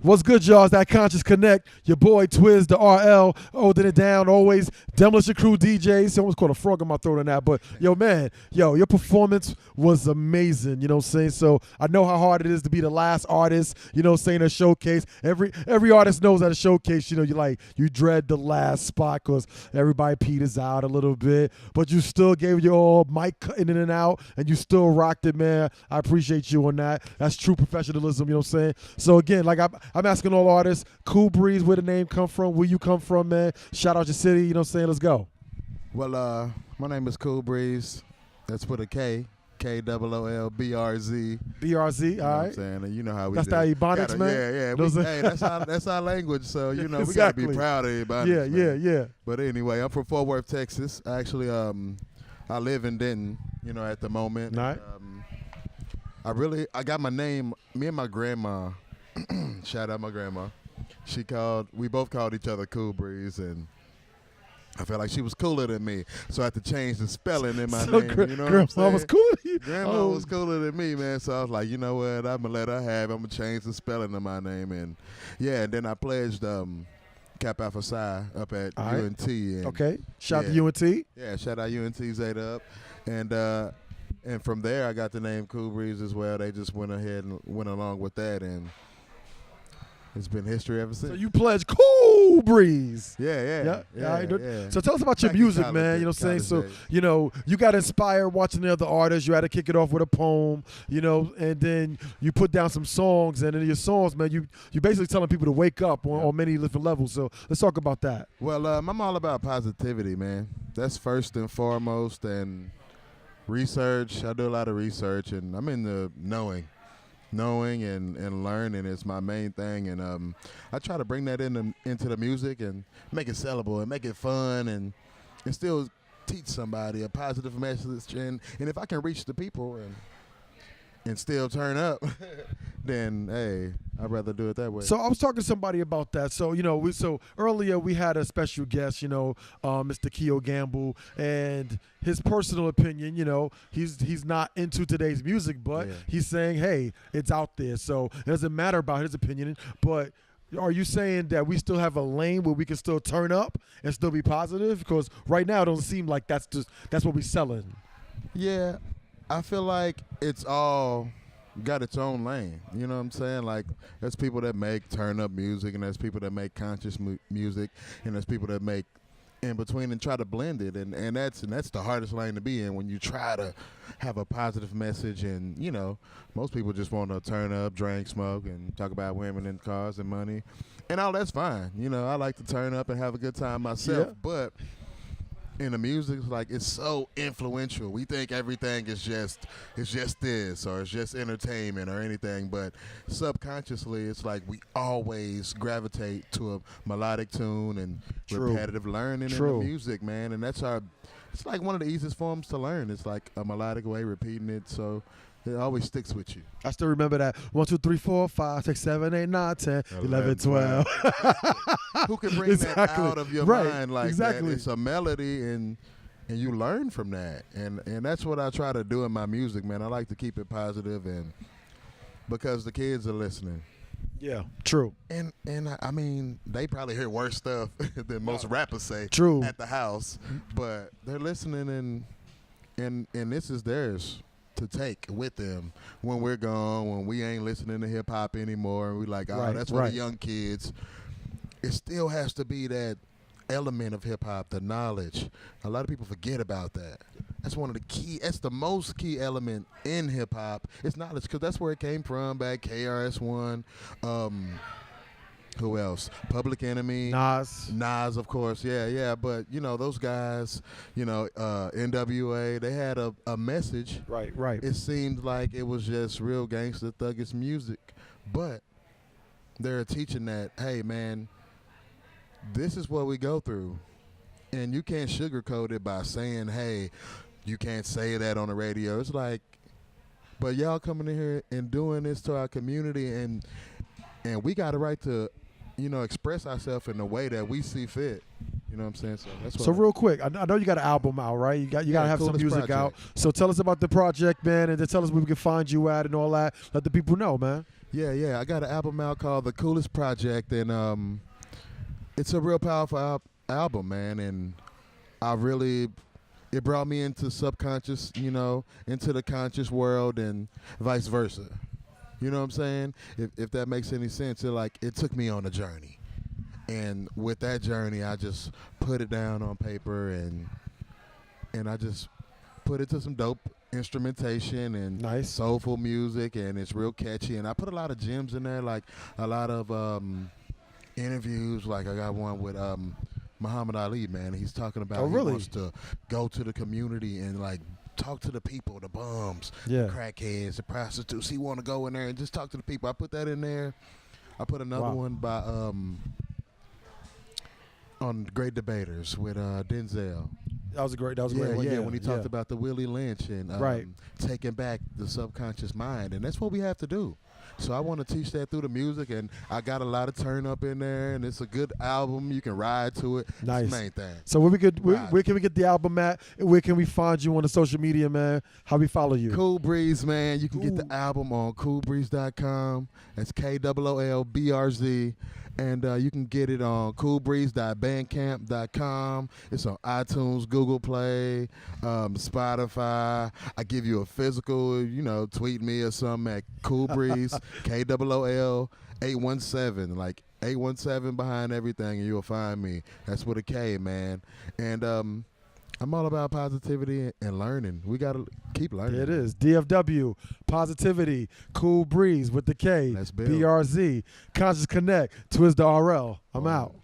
What's good, y'all? It's that Conscious Connect. Your boy Twizz, the RL, holding it down always. Demolition Crew DJs. Someone's called a frog in my throat on that. But, yo, man, your performance was amazing, you know what I'm saying? So I know how hard it is to be the last artist, you know what I'm saying, a showcase. Every artist knows at a showcase, you know, you dread the last spot because everybody peters out a little bit. But you still gave your all, mic cutting in and out, and you still rocked it, man. I appreciate you on that. That's true professionalism, you know what I'm saying? So, again, like I'm asking all artists, Koolbrz, where the name come from, where you come from, man. Shout out your city, you know what I'm saying? Let's go. Well, my name is Koolbrz. That's with a K. KOOLBRZ. BRZ, all right. I'm saying, and you know how we that's do. That's the Ebonics, man? Yeah. Hey, that's our language, so, you know, exactly. we got to be proud of Ebonics. Yeah. But anyway, I'm from Fort Worth, Texas. Actually, I live in Denton, you know, at the moment. Right. I got my name, me and my grandma, shout out my grandma. We both called each other Koolbrz, and I felt like she was cooler than me, so I had to change the spelling in my name. You know what I'm saying? Grandma was cooler than you? Grandma was cooler than me, man. So I was like, you know what? I'm gonna let her have it. I'm gonna change the spelling of my name, and and then I pledged Kappa Alpha Psi up at UNT. And okay. Shout out to UNT. Yeah, shout out UNT Zeta up, and from there I got the name Koolbrz as well. They just went ahead and went along with that, and it's been history ever since. So you pledged Koolbrz. Yeah. So tell us about your music, man. You know what I'm saying? So, you know, you got inspired watching the other artists. You had to kick it off with a poem, you know, and then you put down some songs. And in your songs, man, you basically telling people to wake up on many different levels. So let's talk about that. Well, I'm all about positivity, man. That's first and foremost. And research. I do a lot of research, and I'm into knowing and learning is my main thing, and I try to bring that into the music and make it sellable and make it fun and still teach somebody a positive message, and if I can reach the people and still turn up, then hey, I'd rather do it that way. So I was talking to somebody about that. So, you know, earlier we had a special guest, you know, Mr. Keo Gamble, and his personal opinion, you know, he's not into today's music, but he's saying, hey, it's out there. So it doesn't matter about his opinion, but are you saying that we still have a lane where we can still turn up and still be positive? Because right now it don't seem like that's what we're selling. Yeah. I feel like it's all got its own lane. You know what I'm saying? Like, there's people that make turn-up music, and there's people that make conscious music, and there's people that make in between and try to blend it. And that's the hardest lane to be in, when you try to have a positive message. And, you know, most people just want to turn up, drink, smoke, and talk about women and cars and money. And all that's fine. You know, I like to turn up and have a good time myself. Yeah. But in the music, like, it's so influential. We think everything is just this, or it's just entertainment or anything, but subconsciously it's like we always gravitate to a melodic tune and repetitive learning in the music, man. And it's like one of the easiest forms to learn. It's like a melodic way, repeating it, so it always sticks with you. I still remember that. 1, 2, 3, 4, 5, 6, 7, 8, 9, 10, 11, 12. Who can bring that out of your mind like that? It's a melody, and you learn from that. And that's what I try to do in my music, man. I like to keep it positive, and because the kids are listening. Yeah, true. And I mean, they probably hear worse stuff than most rappers say at the house, but they're listening, and this is theirs to take with them when we're gone, when we ain't listening to hip hop anymore, and we like, that's for the young kids. It still has to be that element of hip hop, the knowledge. A lot of people forget about that. That's one of the key. That's the most key element in hip hop. It's knowledge, because that's where it came from. Back KRS-One. Who else? Public Enemy. Nas, of course. Yeah. But, you know, those guys, you know, NWA, they had a message. Right. It seemed like it was just real gangster, thuggish music. But they're teaching that, hey, man, this is what we go through. And you can't sugarcoat it by saying, hey, you can't say that on the radio. It's like, but y'all coming in here and doing this to our community, and we got a right to, express ourselves in the way that we see fit. You know what I'm saying? So that's what. So real quick, I know you got an album out, right? You got to have some Koolbrz music out. project. So tell us about the project, man, and then tell us where we can find you at and all that. Let the people know, man. Yeah. I got an album out called The Koolbrz Project, and it's a real powerful album, man. And it brought me into subconscious, into the conscious world, and vice versa. You know what I'm saying? If that makes any sense, it took me on a journey. And with that journey, I just put it down on paper, and I just put it to some dope instrumentation and Nice. soulful music, and it's real catchy. And I put a lot of gems in there, like a lot of interviews. Like I got one with Muhammad Ali, man. He's talking about Oh, really? he wants to go to the community and talk to the people, the bums, Yeah. the crackheads, the prostitutes. He want to go in there and just talk to the people. I put that in there. I put another Wow. one by on Great Debaters with Denzel. That was a great one. Yeah, when he talked about the Willie Lynch and Right. taking back the subconscious mind, and that's what we have to do. So I want to teach that through the music, and I got a lot of turn up in there, and it's a good album. You can ride to it. Nice. It's the main thing. So where Right. can we get the album at? Where can we find you on the social media, man? How we follow you? Koolbrz, man. You can get Ooh. the album on Koolbrz.com. That's KOOLBRZ. And you can get it on Koolbrz.bandcamp.com. It's on iTunes, Google Play, Spotify. I give you a physical, tweet me or something at Koolbrz, KOOL817, like 817 behind everything, and you'll find me. That's with a K, man. And I'm all about positivity and learning. We got to keep learning. There it is. DFW, Positivity, Koolbrz with the K, Let's build. BRZ, Conscious Connect, Twizz the RL. I'm out.